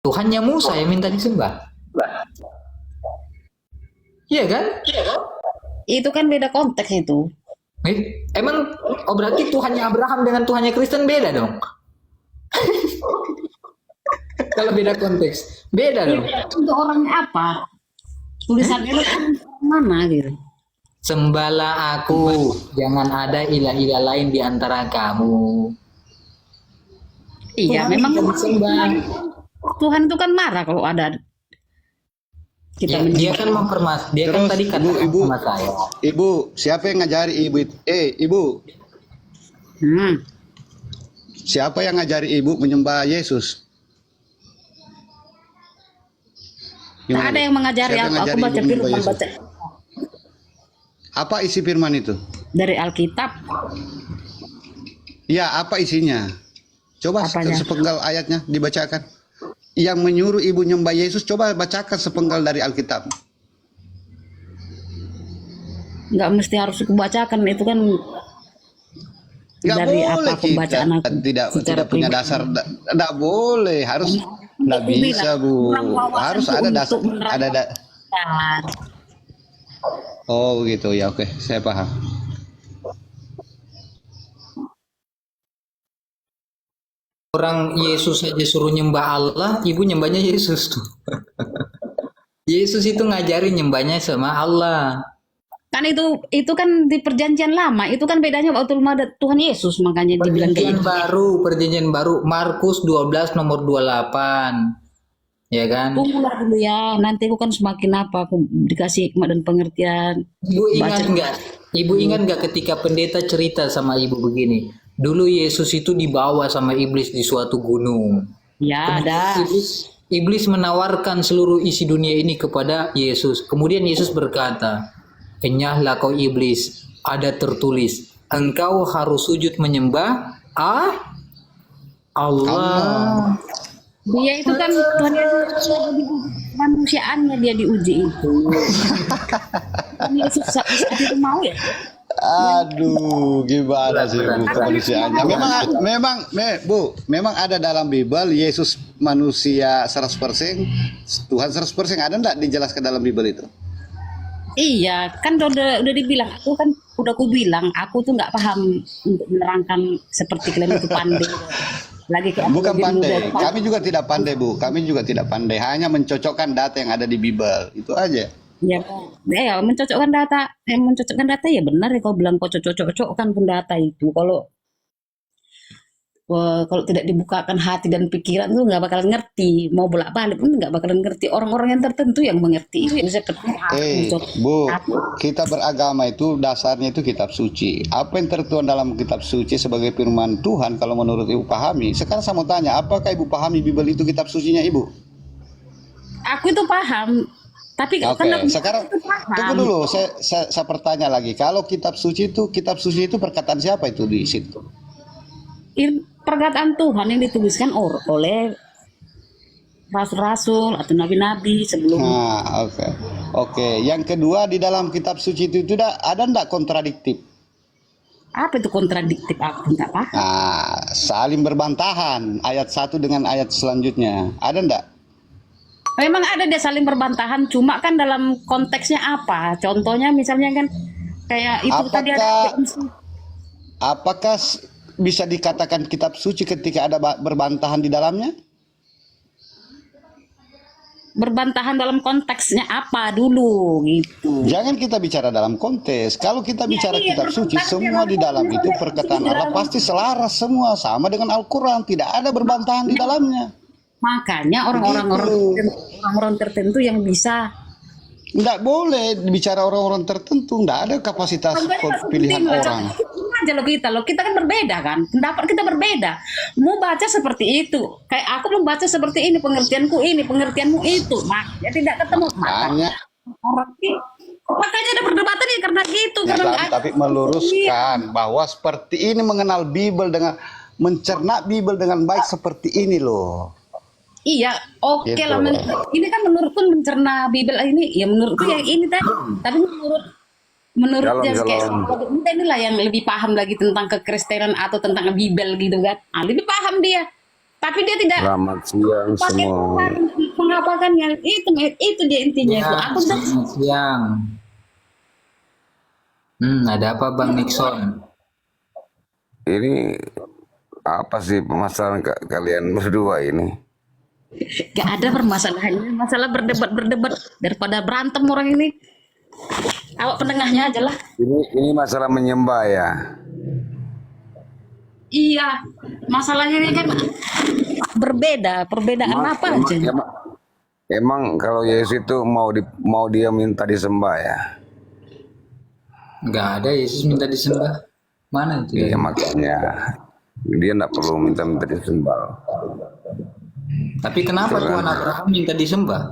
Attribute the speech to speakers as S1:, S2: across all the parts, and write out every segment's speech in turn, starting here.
S1: Tuhannya Musa yang minta disembah. Iya kan?
S2: Itu kan beda konteks itu.
S1: Emang berarti Tuhannya Abraham dengan Tuhannya Kristen beda dong? Kalau beda konteks, beda dong.
S2: Untuk orangnya apa? Tulisannya itu kan mana gitu.
S1: Sembahlah aku, jangan ada ilah-ilah lain di antara kamu.
S2: Iya,
S1: Tuhan
S2: memang
S1: kita disembah.
S2: Tuhan itu kan marah kalau ada kita
S1: Ya, dia
S2: menyembah.
S1: kan dia kan
S3: Terus
S1: tadi katakan
S3: ibu,
S1: sama saya.
S3: ibu, siapa yang ngajari ibu itu? Ibu,
S2: Hmm.
S3: siapa yang ngajari ibu menyembah Yesus?
S2: Tak ada yang mengajari
S3: Siapa yang
S2: aku
S3: ngajari
S2: baca
S3: ibu menyembah
S2: firman,
S3: Yesus?
S2: baca
S3: Apa isi firman itu?
S2: dari Alkitab.
S3: Ya, apa isinya? Coba
S2: Apanya?
S3: sepenggal ayatnya dibacakan. Yang menyuruh ibu nyembah Yesus, coba bacakan sepenggal dari Alkitab.
S2: Nggak mesti harus kubacakan, itu kan
S3: Nggak
S2: dari
S3: boleh
S2: apa pembacaan
S3: kita
S2: aku
S3: tidak
S2: secara
S3: punya
S2: pribadi.
S3: dasar, nggak boleh, harus nggak
S2: Aku
S3: bisa
S2: bilang,
S3: bu,
S2: kurang wawasan
S3: harus ada dasar,
S2: untuk menerangkan.
S3: Oh gitu ya, oke, saya paham.
S1: Orang Yesus aja suruh nyembah Allah, ibu nyembahnya Yesus tuh. Yesus itu ngajarin nyembahnya sama Allah.
S2: Kan itu kan di perjanjian lama, itu kan bedanya waktu belum ada Tuhan Yesus, makanya dibilang kayak gitu.
S1: Perjanjian baru, Markus 12 nomor 28. Ya kan?
S2: Tunggulah dulu ya, nanti aku kan semakin apa, aku dikasih hikmat dan pengertian.
S1: Ibu ingat
S2: Baca.
S1: nggak? Ibu ingat nggak ketika pendeta cerita sama ibu begini? Dulu Yesus itu dibawa sama iblis di suatu gunung.
S2: Ya, ada.
S1: Iblis menawarkan seluruh isi dunia ini kepada Yesus. Kemudian Yesus berkata, "Kenyahlah kau iblis, ada tertulis, engkau harus sujud menyembah Allah."
S2: Dia itu kan Tuhan Yesus manusiaannya dia diuji itu. Tuhan Yesus saat itu mau ya?
S3: Aduh, gimana sih bu kemanusiaannya? Bu, memang ada dalam Bible Yesus manusia 100%, Tuhan 100%, ada enggak dijelaskan dalam Bible itu?
S2: Iya, kan udah dibilang, aku bilang, aku tuh nggak paham untuk menerangkan seperti kalian itu pandai. Lagi kayak aku
S3: Bukan
S2: lebih
S3: pandai,
S2: muda,
S3: kami juga tidak pandai bu, kami juga tidak pandai, hanya mencocokkan data yang ada di Bible, itu aja.
S2: ya, mencocokkan data ya benar ya kau bilang kau cocok-cocokkan pun data itu. Kalau tidak dibukakan hati dan pikiran tuh nggak bakalan ngerti. Mau bolak-balik pun nggak bakalan ngerti. Orang-orang yang tertentu yang mengerti itu yang bisa ketemu.
S3: Bu, kita beragama itu dasarnya itu kitab suci. Apa yang tertuang dalam kitab suci sebagai firman Tuhan kalau menurut ibu pahami? Sekarang saya mau tanya, apakah ibu pahami Bible itu kitab sucinya ibu?
S2: Aku itu paham, tapi
S3: Oke,
S2: karena
S3: sekarang
S2: itu paham.
S3: tunggu dulu, saya bertanya lagi. Kalau kitab suci itu perkataan siapa itu di situ?
S2: Perkataan Tuhan yang dituliskan oleh rasul-rasul atau nabi-nabi sebelum.
S3: Nah, oke. Yang kedua, di dalam kitab suci itu ada enggak kontradiktif?
S2: Apa itu kontradiktif? Aku nggak paham.
S3: Nah, saling berbantahan ayat satu dengan ayat selanjutnya. Ada enggak?
S2: Memang ada dia saling berbantahan, cuma kan dalam konteksnya apa? Contohnya misalnya kan kayak itu tadi ada.
S3: Apakah bisa dikatakan kitab suci ketika ada berbantahan di dalamnya?
S2: Berbantahan dalam konteksnya apa dulu gitu.
S3: Jangan kita bicara dalam konteks. Kalau kita bicara kitab suci, semua di dalam itu perkataan Allah pasti selaras semua sama dengan Al-Quran. Tidak ada berbantahan di dalamnya.
S2: Makanya orang-orang tertentu yang bisa.
S3: Nggak boleh bicara orang-orang tertentu. Nggak ada kapasitas pilihan orang.
S2: Aja kita kan berbeda kan, pendapat kita berbeda. Mau baca seperti itu, kayak aku mau baca seperti ini, pengertianmu itu, makanya tidak ketemu. Makanya ada perdebatan ya karena gitu.
S3: Tapi meluruskan bahwa seperti ini mengenal Bible dengan mencerna Bible dengan baik seperti ini loh.
S2: Iya, oke lah. Ini kan menurutku mencerna Bible ini, ya menurutku yang ini tadi. Tapi menurut dia kayak inilah yang lebih paham lagi tentang kekristenan atau tentang Bible gitu kan. Lebih paham dia. Tapi dia tidak
S4: Selamat siang
S2: pakai
S4: semua.
S2: mengapakannya. Itu dia intinya. Itu
S1: Ya,
S2: aku sudah
S1: selamat siang. Ada apa Bang Nixon?
S4: Ini apa sih permasalahan kalian berdua ini?
S2: gak ada permasalahannya. Masalah berdebat daripada berantem orang ini. Awak penengahnya aja lah.
S4: Ini masalah menyembah ya.
S2: Iya, masalahnya ini kan perbedaan apa aja.
S4: Emang kalau Yesus itu mau dia minta disembah ya?
S1: Nggak ada, Yesus minta disembah. Mana itu?
S4: Iya makanya dia nggak perlu minta disembah.
S1: Tapi kenapa Tuhan Abraham minta disembah?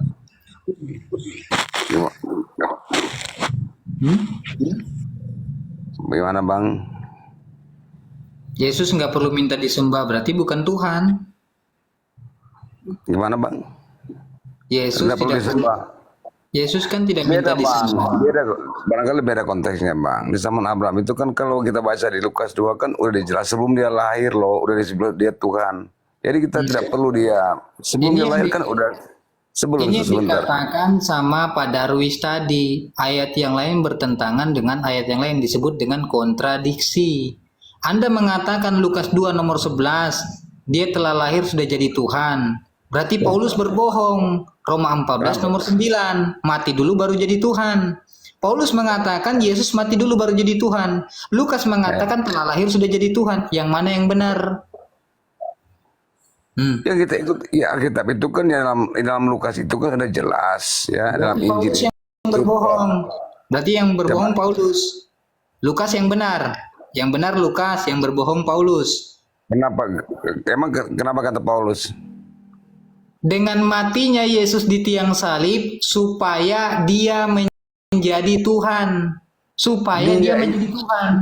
S4: Bagaimana Bang?
S1: Yesus nggak perlu minta disembah, berarti bukan Tuhan.
S4: Gimana Bang?
S1: Yesus
S4: Nggak perlu
S1: tidak
S4: disembah.
S1: Yesus kan tidak minta
S4: Beda Bang,
S1: disembah.
S4: barangkali beda konteksnya Bang. Di zaman Abraham itu kan kalau kita baca di Lukas 2 kan udah dijelas sebelum dia lahir loh, udah disebut dia Tuhan. Jadi kita tidak perlu dia sebelum
S1: Ini
S4: dia
S1: yang
S4: lahir kan udah sebelum
S1: Ini
S4: itu sebentar.
S1: dikatakan sama Pak Darwis tadi. Ayat yang lain bertentangan dengan ayat yang lain, disebut dengan kontradiksi. Anda mengatakan Lukas 2 nomor 11, dia telah lahir sudah jadi Tuhan. Berarti Paulus berbohong. Roma 14 nomor 9, mati dulu baru jadi Tuhan. Paulus mengatakan Yesus mati dulu baru jadi Tuhan. Lukas mengatakan telah lahir sudah jadi Tuhan. Yang mana yang benar?
S4: Ya kita ikut ya Alkitab itu kan di dalam Lukas itu kan ada jelas ya dalam
S1: Paulus
S4: Injil.
S1: yang berbohong. Berarti yang berbohong Paulus. Lukas yang benar. Yang benar Lukas, yang berbohong Paulus.
S4: Kenapa? Emang kenapa kata Paulus?
S1: Dengan matinya Yesus di tiang salib supaya dia menjadi Tuhan. Supaya dia menjadi Tuhan.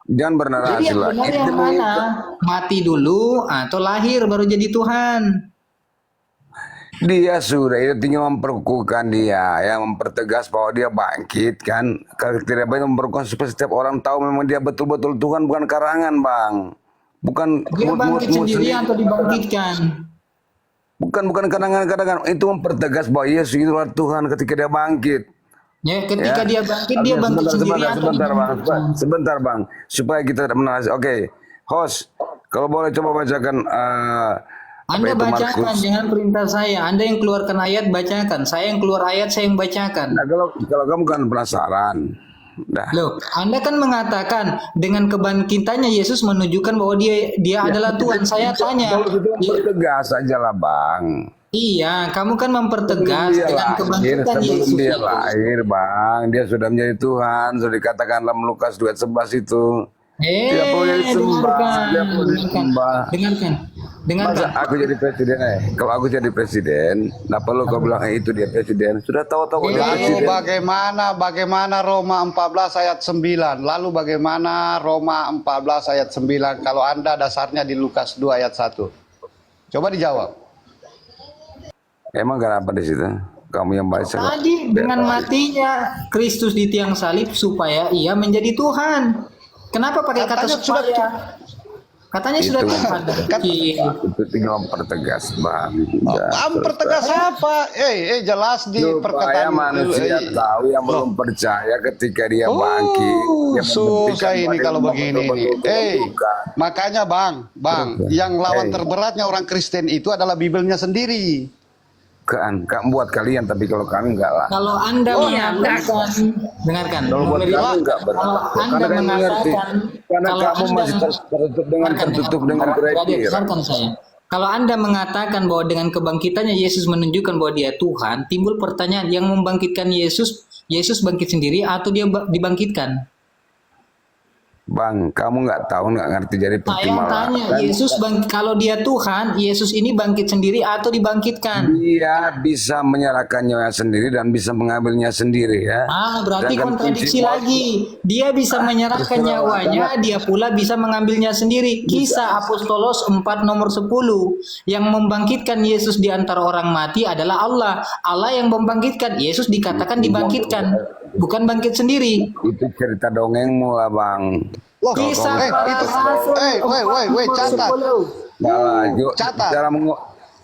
S4: Jangan
S1: Jadi
S4: bernarasi
S1: yang
S4: lah.
S1: benar yang mana? Mati dulu atau lahir baru jadi Tuhan?
S4: Dia sudah itu tinggal memperkukuhkan dia ya, mempertegas bahwa dia bangkit kan. Kalau tidak baik memperkukuhkan supaya setiap orang tahu memang dia betul-betul Tuhan, bukan karangan Bang. Bukan
S1: Dia bangkit sendiri atau dibangkitkan?
S4: bukan karangan-karangan, itu mempertegas bahwa Yesus itulah Tuhan ketika dia bangkit.
S1: Ya, ketika dia bangkit, dia bangkit sendiri atau
S4: Sebentar Bang,
S1: dibangkitkan?
S4: sebentar Bang, supaya kita tidak menarasi. Oke, host, kalau boleh coba bacakan
S1: Anda
S4: itu
S1: bacakan,
S4: Markus.
S1: jangan perintah saya. Anda yang keluarkan ayat, bacakan. Saya yang keluar ayat, saya yang bacakan.
S4: Nah, kalau kamu kan penasaran, dah.
S1: Loh, Anda kan mengatakan dengan kebangkitannya Yesus menunjukkan bahwa dia adalah Tuhan. Saya tanya.
S4: Kalau itu mempertegas aja lah Bang.
S1: Iya, kamu kan mempertegas
S4: Dia
S1: dengan
S4: lahir,
S1: kebangkitan
S4: sebelum
S1: Yesus
S4: dia
S1: itu.
S4: lahir Bang, dia sudah menjadi Tuhan, sudah dikatakan dalam Lukas 2:11 itu. Dia perlu disembah, dia perlu disembah.
S1: Dengarkan.
S4: Masa aku jadi presiden Kalau aku jadi presiden, nggak perlu kau bilang itu dia presiden. Sudah tahu-tahu dia
S3: Lalu
S4: presiden.
S3: bagaimana Roma 14 ayat 9? Lalu bagaimana Roma 14 ayat 9 kalau Anda dasarnya di Lukas 2 ayat 1? Coba dijawab.
S4: Emang kenapa di situ? Kamu yang baca.
S1: Tadi dengan matinya Kristus di tiang salib supaya ia menjadi Tuhan. Kenapa pakai kata
S3: Katanya sudah
S1: supaya? Katanya sudah
S4: Itu.
S1: Tuhan.
S4: Itu tinggal mempertegas Bang.
S3: Pertegas apa? Jelas di
S4: Supaya
S3: perkataan
S4: manusia tahu yang belum percaya ketika dia bangkit. Dia
S3: susah
S4: membuktikan
S3: ini
S4: bahwa
S3: kalau
S4: dia
S3: begini.
S4: betul-betul bukan.
S3: Makanya Bang, yang lawan terberatnya orang Kristen itu adalah Bibelnya sendiri.
S4: Kan buat kalian, tapi kalau kami enggak lah.
S1: Kalau Anda mengatakan, dengarkan.
S4: Kalau buat kami enggak benar.
S1: Kalau Anda
S4: Karena kami mengerti.
S1: mengatakan,
S4: Karena
S1: kalau
S4: kamu
S1: Anda-
S4: masih tertutup dengan
S1: Dengarkan
S4: gereja.
S1: saya. Kalau Anda mengatakan bahwa dengan kebangkitannya Yesus menunjukkan bahwa dia Tuhan, timbul pertanyaan, yang membangkitkan Yesus bangkit sendiri atau dia dibangkitkan?
S4: Bang, kamu nggak tahu, nggak ngerti, jadi
S1: Saya
S4: pertimbangan.
S1: tanya, Yesus kalau dia Tuhan, Yesus ini bangkit sendiri atau dibangkitkan?
S4: Dia bisa menyerahkan nyawanya sendiri dan bisa mengambilnya sendiri ya.
S1: Berarti
S4: Sedangkan
S1: kontradiksi
S4: kunci
S1: lagi. Dia bisa menyerahkan nyawanya, dia pula bisa mengambilnya sendiri. Kisah Apostolos 4 nomor 10. Yang membangkitkan Yesus di antara orang mati adalah Allah. Allah yang membangkitkan. Yesus dikatakan dibangkitkan, bukan bangkit sendiri.
S4: Itu cerita dongengmu lah Bang.
S1: Kisah
S3: catat.
S4: Salah,
S3: Catat.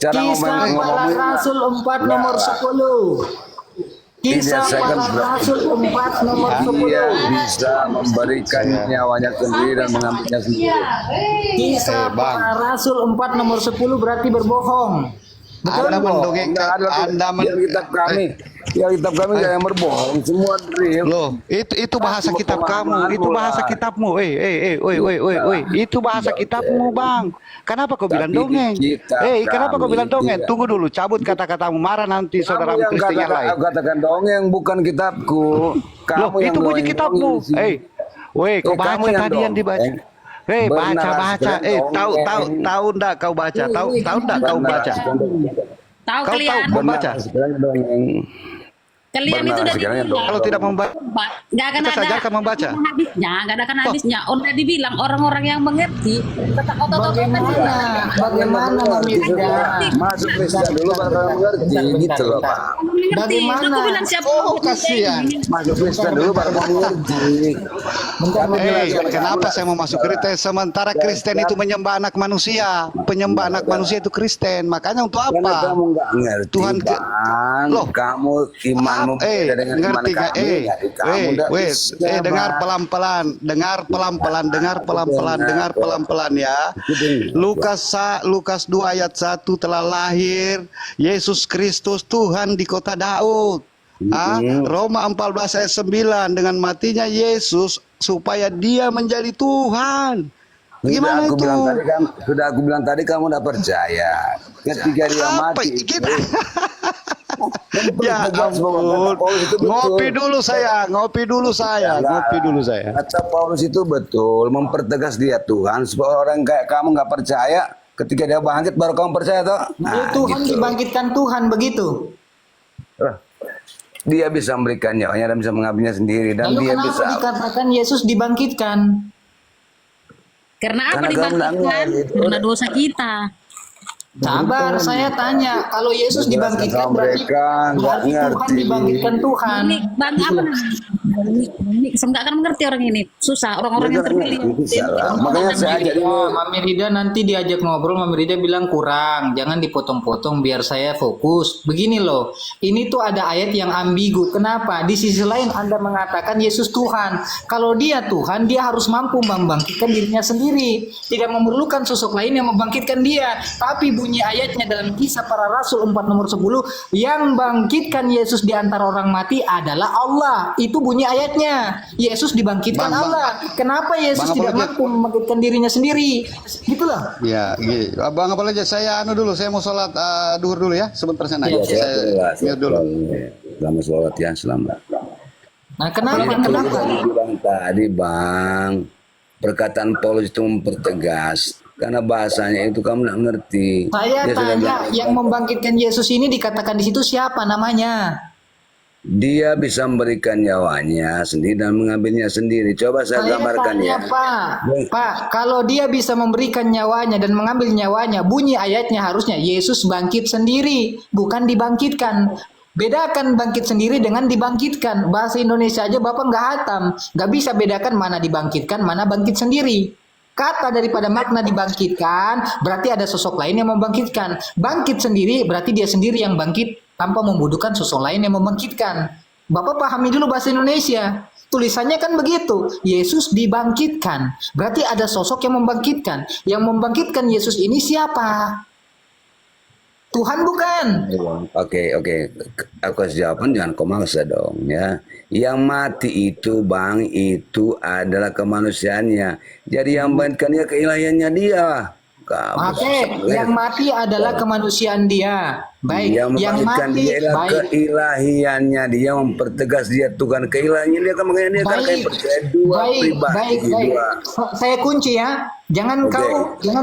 S4: cara
S1: Kisah para
S4: ngomongin
S1: Rasul 4 nomor 10. Kisah
S4: Saya kan
S1: para Rasul 4 nomor 10.
S4: dia bisa memberikan nyawanya sendiri dan mengambilnya sendiri.
S1: Kisah
S3: Bang.
S1: para Rasul 4 nomor 10 berarti berbohong. Betul?
S3: Anda mendongengkan,
S4: Dia kitab kami. Ya kitab kami gak yang berbohong, semua real.
S3: Loh, itu bahasa kitab kamu, itu bahasa kitabmu. Itu bahasa kitabmu, Bang. Kenapa kau bilang
S4: Tapi di
S3: dongeng?
S4: kitab
S3: Kenapa kau
S4: kami
S3: bilang dongeng?
S4: tidak.
S3: Tunggu dulu, cabut kata-katamu, marah nanti saudara
S4: Kamu yang
S3: Kristen yang lain.
S4: katakan dongeng bukan kitabku.
S3: Loh,
S4: Kamu yang
S3: itu bunyi
S4: dongeng
S3: kitabmu.
S4: di sini.
S3: Kau
S4: kamu
S3: baca
S4: yang
S3: tadi yang dibaca.
S4: dongeng. Benar,
S3: Baca.
S4: sekarang
S3: Tahu enggak kau baca? Tahu enggak kau baca?
S2: Tahu
S3: Kau
S2: kalian?
S3: tahu membaca?
S4: Sekarang dongeng.
S2: Kalian itu
S4: Benar,
S2: udah
S4: sekarang
S2: dibilang.
S3: Kalau tidak membaca,
S2: Nggak akan
S3: kita
S2: ada
S3: sajarkan membaca.
S2: habisnya, nggak ada akan habisnya. Udah dibilang orang-orang yang mengerti tetap
S1: Bagaimana Mami Rida?
S4: Masuk Kristen dulu baru mengerti gitu loh, Pak.
S2: mengerti.
S1: Bagaimana?
S2: Aku bilang siapa?
S3: Oh, kasihan.
S4: Masuk Kristen dulu baru mengerti.
S3: Kenapa saya mau masuk Kristen? Sementara Kristen itu menyembah anak manusia, penyembah anak manusia itu Kristen. Makanya untuk
S4: Karena
S3: apa?
S4: kamu nggak ngerti,
S3: Tuhan
S4: Bang.
S3: Loh.
S4: Kamu imanmu beda dengan iman
S3: ngerti gak?
S4: kami. Jadi kamu nggak bisa,
S3: Dengar
S4: Bang.
S3: pelan-pelan, dengar pelan-pelan ya. Lukas 2 ayat 1 telah lahir Yesus Kristus Tuhan di kota Daud. Roma 14 ayat 9 dengan matinya Yesus supaya dia menjadi Tuhan. Gimana itu?
S4: Sudah aku bilang tadi kamu tidak percaya. Ketika dia
S3: Apa?
S4: mati.
S3: Ya ampun. Ngopi dulu saya.
S4: Kata Paulus itu betul, mempertegas dia Tuhan supaya orang kayak kamu nggak percaya. Ketika dia bangkit baru kamu percaya toh.
S1: Tuhan
S4: gitu.
S1: dibangkitkan Tuhan begitu.
S4: Dia bisa memberikan nyawanya dan bisa mengambilnya sendiri dan
S1: Lalu
S4: dia
S1: kenapa
S4: bisa.
S1: dikatakan Yesus dibangkitkan?
S2: Karena apa
S4: Karena kamu
S2: dibangkitkan?
S4: nggak ngerti.
S2: Karena dosa kita.
S1: Sabar, saya tanya. Kalau Yesus dibangkitkan berarti
S4: Mereka nggak
S1: Tuhan
S4: ngerti.
S1: dibangkitkan Tuhan.
S2: Ini bang apa namanya? Nggak akan mengerti orang ini. Susah orang-orang yang terpilih.
S4: Salah. Makanya saya ajak dia.
S1: Mami Rida nanti diajak ngobrol, Mami Rida bilang kurang, jangan dipotong-potong biar saya fokus. Begini loh, ini tuh ada ayat yang ambigu. Kenapa? Di sisi lain Anda mengatakan Yesus Tuhan. Kalau dia Tuhan, dia harus mampu membangkitkan dirinya sendiri. Tidak memerlukan sosok lain yang membangkitkan dia. Tapi bunyi ayatnya dalam Kisah Para Rasul 4 nomor 10, yang bangkitkan Yesus di antara orang mati adalah Allah. Itu bunyi ayatnya. Yesus dibangkitkan
S3: Bang,
S1: Allah. Kenapa Yesus
S3: Bang,
S1: tidak
S3: apalagi-
S1: mampu membangkitkan dirinya sendiri? Gitulah.
S3: Ya, Abang apa aja saya dulu, saya mau sholat duhur dulu ya, sebentar saya naik.
S1: Iya,
S3: Saya mute dulu.
S4: Selamat sholat ya, selamat.
S1: Nah, kenapa?
S4: Bilang tadi Bang, perkataan Paulus itu mempertegas. Karena bahasanya itu kamu nggak ngerti.
S1: Saya
S4: Dia sudah
S1: tanya,
S4: bilang,
S1: yang membangkitkan Yesus ini dikatakan di situ siapa namanya?
S4: dia bisa memberikan nyawanya sendiri dan mengambilnya sendiri. Coba saya gambarkan
S1: tanya,
S4: ya.
S1: Pak, kalau dia bisa memberikan nyawanya dan mengambil nyawanya, bunyi ayatnya harusnya Yesus bangkit sendiri, bukan dibangkitkan. Bedakan bangkit sendiri dengan dibangkitkan. Bahasa Indonesia aja Bapak nggak hatam, nggak bisa bedakan mana dibangkitkan, mana bangkit sendiri. Kata daripada makna dibangkitkan, berarti ada sosok lain yang membangkitkan. Bangkit sendiri, berarti dia sendiri yang bangkit tanpa membutuhkan sosok lain yang membangkitkan. Bapak pahami dulu bahasa Indonesia. Tulisannya kan begitu. Yesus dibangkitkan. Berarti ada sosok yang membangkitkan. Yang membangkitkan Yesus ini siapa? Tuhan bukan?
S4: Oke. Aku kasih jawaban, jangan kau maksa dong ya. Yang mati itu Bang, itu adalah kemanusiaannya. Jadi yang membangkitkannya keilahiannya dia.
S1: Oke, yang mati adalah kemanusiaan dia. Baik,
S4: Dia
S1: yang
S4: membangkitkan
S1: mati
S4: dia adalah
S1: baik.
S4: keilahiannya, dia mempertegas dia Tuhan keilahiannya, dia kan makanya dia kan kayak percaya dua pribadi.
S1: Baik.
S4: Dua.
S1: Saya kunci ya. Jangan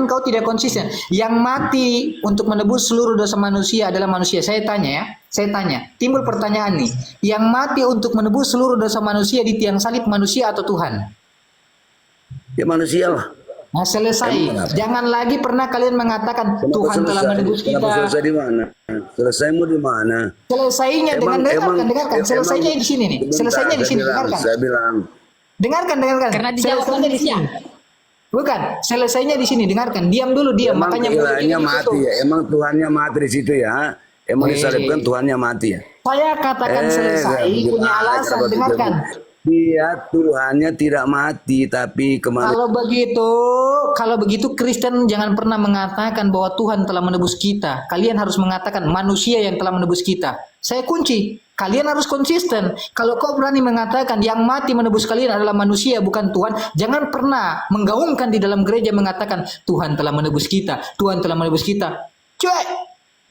S1: kau tidak konsisten. Yang mati untuk menebus seluruh dosa manusia adalah manusia. Saya tanya ya. Saya tanya. Timbul pertanyaan nih. Yang mati untuk menebus seluruh dosa manusia di tiang salib manusia atau Tuhan?
S4: Ya manusia lah.
S1: Nah, selesai. Jangan lagi pernah kalian mengatakan Tuhan telah menebus kita.
S4: Kenapa selesai di mana? Selesaimu di mana?
S1: Selesainya dengan dengarkan. Selesainya di sini nih. Selesainya di sini. Dengarkan.
S4: Saya bilang.
S1: Dengarkan.
S2: Karena dijawab
S1: Selesainya di
S2: manusia.
S1: sini. Bukan, selesainya di sini, dengarkan. Diam dulu, diam.
S4: Emang
S1: Makanya
S4: ilahnya mati ya. Emang Tuhannya mati di situ ya. Emang disalibkan Tuhannya mati ya.
S1: saya katakan selesai, punya alasan, dengarkan.
S4: Dia Tuhannya tidak mati, tapi kemarin
S1: Kalau begitu Kristen jangan pernah mengatakan bahwa Tuhan telah menebus kita. Kalian harus mengatakan manusia yang telah menebus kita. Saya kunci. Kalian harus konsisten. Kalau kau berani mengatakan yang mati menebus kalian adalah manusia bukan Tuhan, jangan pernah menggaungkan di dalam gereja mengatakan Tuhan telah menebus kita, Tuhan telah menebus kita. Cuek,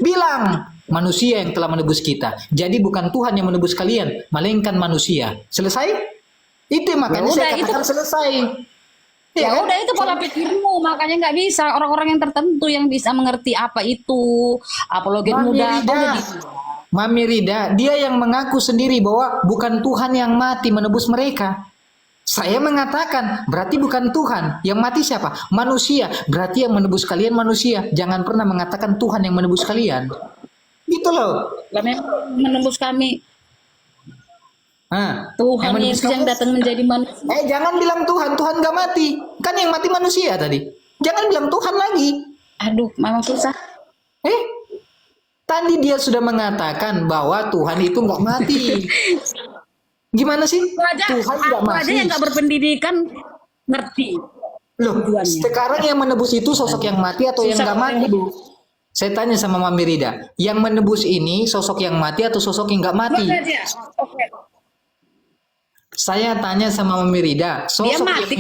S1: bilang manusia yang telah menebus kita. Jadi bukan Tuhan yang menebus kalian, melainkan manusia. Selesai? Itu makanya
S2: udah,
S1: saya katakan selesai.
S2: Ya
S1: kan?
S2: udah, itu pola pikirmu, makanya nggak bisa orang-orang yang tertentu yang bisa mengerti apa itu apologet muda.
S1: Mami Rida, dia yang mengaku sendiri bahwa bukan Tuhan yang mati menebus mereka. Saya mengatakan berarti bukan Tuhan yang mati, siapa? Manusia. Berarti yang menebus kalian manusia. Jangan pernah mengatakan Tuhan yang menebus kalian. Gitu loh.
S2: Lah memang menembus kami. Tuhan
S1: yang
S2: Yesus yang datang menjadi manusia.
S1: Jangan bilang Tuhan gak mati. Kan yang mati manusia tadi. Jangan bilang Tuhan lagi.
S2: Aduh, memang susah.
S1: Tadi dia sudah mengatakan bahwa Tuhan itu nggak mati. Gimana sih? Tuhan nggak
S2: Aku
S1: mati.
S2: aja yang nggak berpendidikan ngerti.
S1: Loh, sekarang yang menebus itu sosok yang mati atau yang nggak mati, Bu? Saya tanya sama Mami Rida, yang menebus ini sosok yang mati atau sosok yang nggak mati? Saya tanya sama Mami Rida,
S2: Dia mati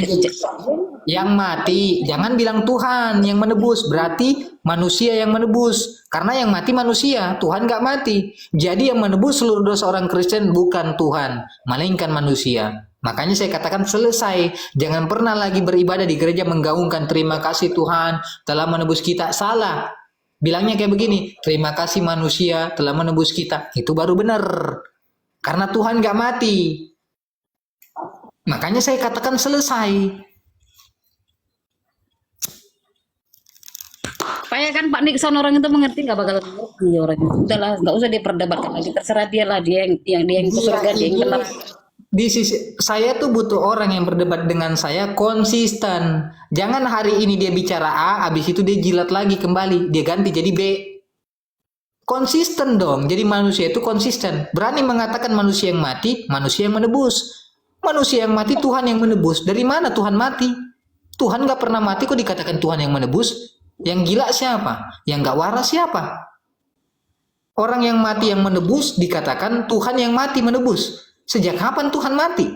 S1: yang mati, jangan bilang Tuhan yang menebus, berarti manusia yang menebus. Karena yang mati manusia, Tuhan nggak mati. Jadi yang menebus seluruh dosa orang Kristen bukan Tuhan, melainkan manusia. Makanya saya katakan selesai. Jangan pernah lagi beribadah di gereja menggaungkan terima kasih Tuhan telah menebus kita. Salah. Bilangnya kayak begini, terima kasih manusia telah menebus kita. Itu baru benar. Karena Tuhan nggak mati. Makanya saya katakan selesai.
S2: Supaya kan Pak Nixon orang itu mengerti, nggak bakal mengerti orang itu. Udahlah, nggak usah diperdebatkan lagi. Terserah dia lah, dia yang ke surga, dia yang benar.
S1: Saya tuh butuh orang yang berdebat dengan saya konsisten. Jangan hari ini dia bicara A, habis itu dia jilat lagi kembali, dia ganti jadi B. Konsisten dong. Jadi manusia itu konsisten. Berani mengatakan manusia yang mati, manusia yang menebus. Manusia yang mati, Tuhan yang menebus. Dari mana Tuhan mati? Tuhan nggak pernah mati kok dikatakan Tuhan yang menebus. Yang gila siapa? Yang nggak waras siapa? Orang yang mati yang menebus dikatakan Tuhan yang mati menebus. Sejak kapan Tuhan mati?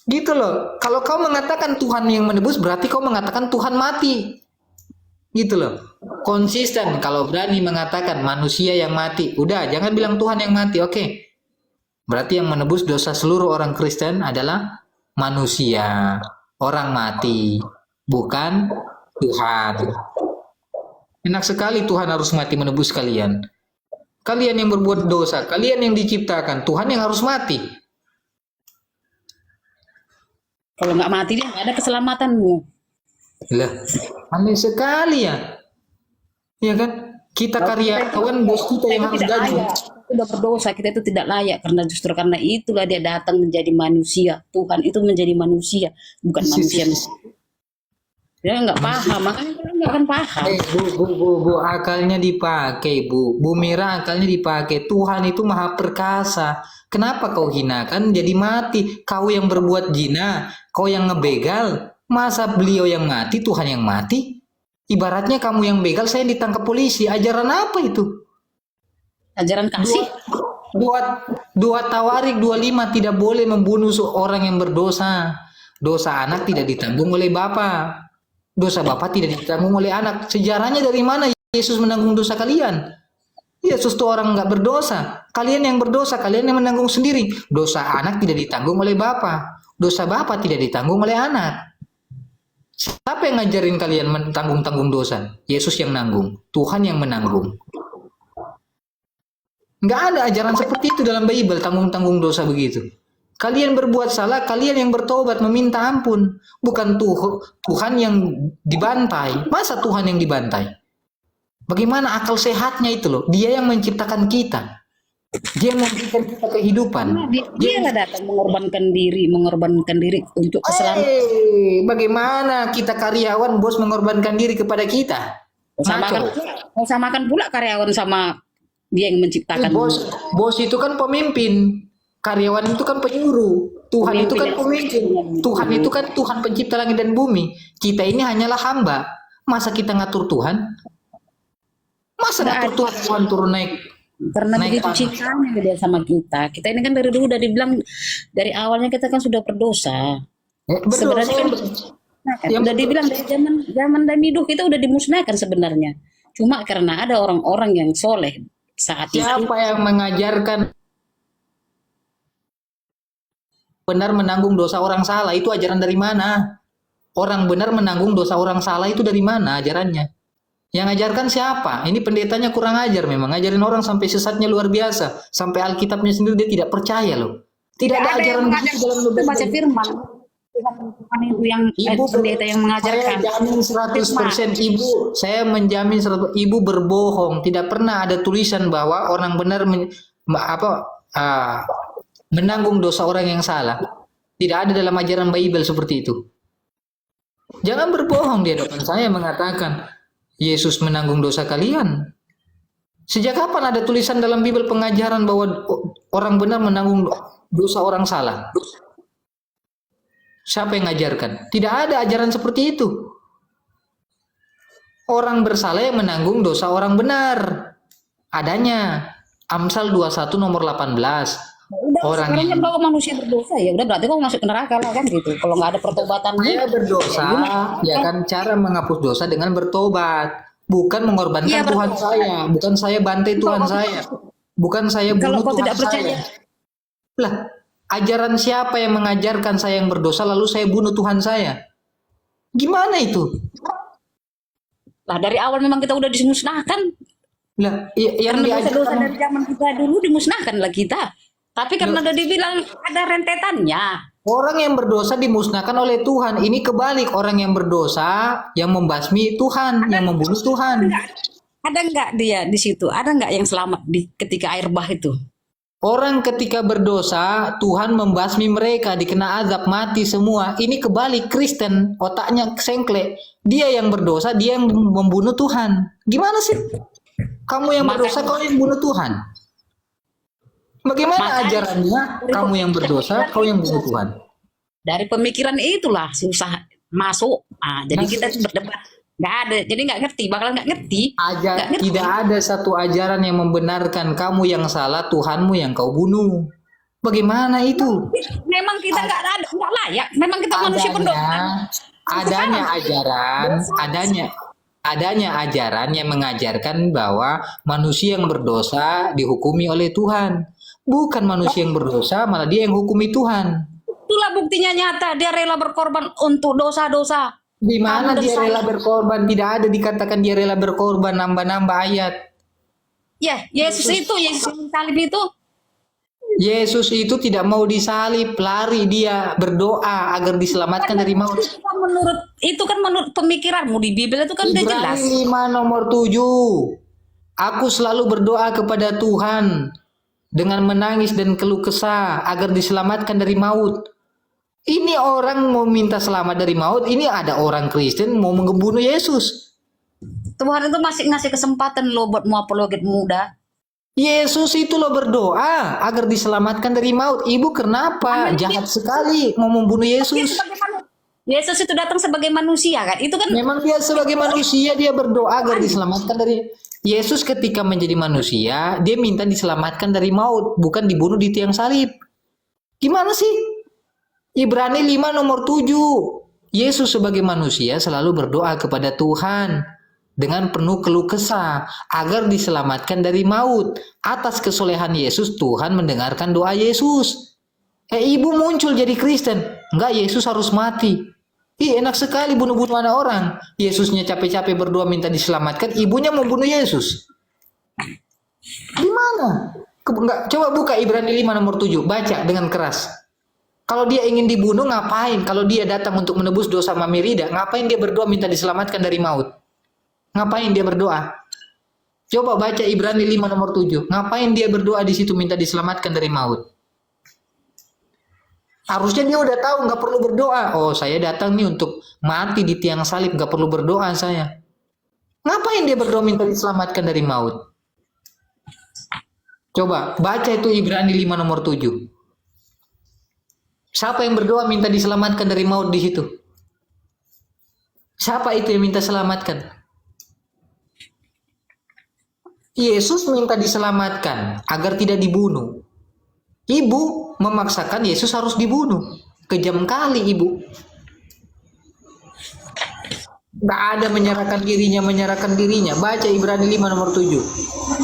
S1: Gitu loh. Kalau kau mengatakan Tuhan yang menebus, berarti kau mengatakan Tuhan mati. Gitu loh. Konsisten kalau berani mengatakan manusia yang mati. Udah, jangan bilang Tuhan yang mati. Oke. Berarti yang menebus dosa seluruh orang Kristen adalah manusia. Orang mati. Bukan Tuhan. Enak sekali Tuhan harus mati menebus kalian. Kalian yang berbuat dosa, kalian yang diciptakan, Tuhan yang harus mati.
S2: Kalau nggak mati dia nggak ada keselamatanmu.
S1: Lah, aneh sekali ya. Iya kan? Kita karyawan, bos kita yang harus gaji.
S2: Sudah berdosa, kita itu tidak layak karena justru karena itulah dia datang menjadi manusia. Tuhan itu menjadi manusia, bukan manusia. Dia nggak paham, makanya dia nggak akan paham.
S1: Bu, akalnya dipakai, Bu. Bu Mira akalnya dipakai. Tuhan itu maha perkasa. Kenapa kau hinakan jadi mati? Kau yang berbuat zina, kau yang ngebegal. Masa beliau yang mati, Tuhan yang mati? Ibaratnya kamu yang begal, saya ditangkap polisi. Ajaran apa itu?
S2: Ajaran kasih.
S1: Dua Tawarik 25 tidak boleh membunuh seorang yang berdosa. Dosa anak tidak ditanggung oleh bapa. Dosa bapak tidak ditanggung oleh anak. Sejarahnya dari mana Yesus menanggung dosa kalian? Yesus itu orang nggak berdosa. Kalian yang berdosa, kalian yang menanggung sendiri. Dosa anak tidak ditanggung oleh bapak. Dosa bapak tidak ditanggung oleh anak. Siapa yang ngajarin kalian menanggung dosa? Yesus yang nanggung. Tuhan yang menanggung. Nggak ada ajaran seperti itu dalam Bible, tanggung dosa begitu. Kalian berbuat salah, kalian yang bertobat meminta ampun. Bukan Tuhan yang dibantai. Masa Tuhan yang dibantai? Bagaimana akal sehatnya itu loh? Dia yang menciptakan kita. Dia memberikan kita kehidupan.
S2: Dia lah datang mengorbankan diri untuk keselamatan.
S1: Bagaimana kita karyawan bos mengorbankan diri kepada kita?
S2: Mau samakan pula karyawan sama dia yang menciptakan.
S1: Bos itu kan pemimpin, karyawan itu kan penyuluh, Tuhan itu kan pemimpin, Tuhan itu kan Tuhan pencipta langit dan bumi. Kita ini hanyalah hamba. Masa kita ngatur Tuhan? Masa ngatur Tuhan turun naik?
S2: Karena begitu cintanya dia sama kita. Kita ini kan dari dulu udah dibilang dari awalnya kita kan sudah berdosa. Sebenarnya kan udah dibilang dari zaman Nabi Nuh kita udah dimusnahkan sebenarnya. Cuma karena ada orang-orang yang soleh saat itu.
S1: Siapa yang mengajarkan benar menanggung dosa orang salah? Itu ajaran dari mana? Orang benar menanggung dosa orang salah itu dari mana ajarannya? Yang ajarkan siapa? Ini pendetanya kurang ajar memang. Ngajarin orang sampai sesatnya luar biasa. Sampai Alkitabnya sendiri dia tidak percaya loh. Tidak ada ajaran begitu dalam
S2: itu baca firman. Tuhan itu yang pendeta yang mengajarkan.
S1: Saya jamin 100% ibu. Saya menjamin 100%. Ibu berbohong. Tidak pernah ada tulisan bahwa orang benar menanggung dosa orang yang salah. Tidak ada dalam ajaran Bible seperti itu. Jangan berbohong di hadapan saya mengatakan Yesus menanggung dosa kalian. Sejak kapan ada tulisan dalam Bible pengajaran bahwa orang benar menanggung dosa orang salah? Siapa yang mengajarkan? Tidak ada ajaran seperti itu. Orang bersalah yang menanggung dosa orang benar. Adanya Amsal 21 nomor 18.
S2: Udah,
S1: orang
S2: sekarang kan kalau manusia berdosa ya udah berarti kau masuk ke neraka lah kan gitu. Kalau nggak ada pertobatan.
S1: Saya berdosa, ya kan cara menghapus dosa dengan bertobat, bukan mengorbankan Tuhan saya, bukan saya bantai Tuhan saya, bukan saya bunuh Tuhan
S2: tidak percaya.
S1: Lah, ajaran siapa yang mengajarkan saya yang berdosa lalu saya bunuh Tuhan saya? Gimana itu?
S2: Lah dari awal memang kita udah dimusnahkan.
S1: Lah, yang
S2: dosa-dosa dari zaman kita dulu dimusnahkan lah kita. Tapi karena udah dibilang ada rentetannya.
S1: Orang yang berdosa dimusnahkan oleh Tuhan. Ini kebalik, orang yang berdosa yang membasmi Tuhan, yang membunuh Tuhan.
S2: Ada nggak dia di situ? Ada nggak yang selamat ketika air bah itu?
S1: Orang ketika berdosa, Tuhan membasmi mereka, dikena azab mati semua. Ini kebalik, Kristen, otaknya sengklek. Dia yang berdosa, dia yang membunuh Tuhan. Gimana sih? Kamu yang berdosa, kau yang bunuh Tuhan. Bagaimana ajarannya? Kamu yang berdosa, kau yang bunuh Tuhan.
S2: Dari pemikiran itulah susah masuk. Jadi kita berdebat. Nggak ada, jadi nggak ngerti, bakalan nggak ngerti.
S1: Tidak ada satu ajaran yang membenarkan kamu yang salah, Tuhanmu yang kau bunuh. Bagaimana itu?
S2: Memang kita nggak layak. Memang kita manusia berdosa.
S1: Adanya ajaran yang mengajarkan bahwa manusia yang berdosa dihukumi oleh Tuhan. Bukan manusia yang berdosa, malah dia yang hukumi Tuhan.
S2: Itulah buktinya nyata, dia rela berkorban untuk dosa-dosa.
S1: Di mana dia rela berkorban? Tidak ada dikatakan dia rela berkorban, nambah-nambah ayat.
S2: Ya, Yesus yang salib itu.
S1: Yesus itu tidak mau disalib, lari dia berdoa agar diselamatkan dari maut.
S2: Itu kan menurut pemikiranmu di Bibel itu kan udah jelas.
S1: Ibrani 5 nomor 7. Aku selalu berdoa kepada Tuhan dengan menangis dan keluh kesah agar diselamatkan dari maut. Ini orang mau minta selamat dari maut, ini ada orang Kristen mau membunuh Yesus.
S2: Tuhan itu masih ngasih kesempatan lo buat mau apologet muda.
S1: Yesus itu lo berdoa agar diselamatkan dari maut. Ibu kenapa? Jahat sekali mau membunuh Yesus.
S2: Yesus itu datang sebagai manusia kan? Itu kan
S1: memang dia sebagai manusia dia berdoa agar diselamatkan dari Yesus ketika menjadi manusia, dia minta diselamatkan dari maut, bukan dibunuh di tiang salib. Gimana sih? Ibrani 5 nomor 7. Yesus sebagai manusia selalu berdoa kepada Tuhan dengan penuh keluh kesah agar diselamatkan dari maut. Atas kesolehan Yesus, Tuhan mendengarkan doa Yesus. Ibu muncul jadi Kristen. Enggak, Yesus harus mati. Enak sekali bunuh-bunuh anak orang. Yesusnya capek-capek berdoa minta diselamatkan, ibunya membunuh Yesus. Gimana? Enggak, coba buka Ibrani 5 nomor 7, baca dengan keras. Kalau dia ingin dibunuh ngapain? Kalau dia datang untuk menebus dosa Mami Rida, ngapain dia berdoa minta diselamatkan dari maut? Ngapain dia berdoa? Coba baca Ibrani 5 nomor 7. Ngapain dia berdoa di situ minta diselamatkan dari maut? Harusnya dia udah tahu nggak perlu berdoa. Oh, saya datang nih untuk mati di tiang salib, nggak perlu berdoa saya. Ngapain dia berdoa minta diselamatkan dari maut? Coba baca itu Ibrani 5 nomor 7. Siapa yang berdoa minta diselamatkan dari maut di situ? Siapa itu yang minta selamatkan? Yesus minta diselamatkan agar tidak dibunuh. Ibu memaksakan Yesus harus dibunuh. Kejam kali ibu. Gak ada menyerahkan dirinya. Baca Ibrani 5 nomor 7.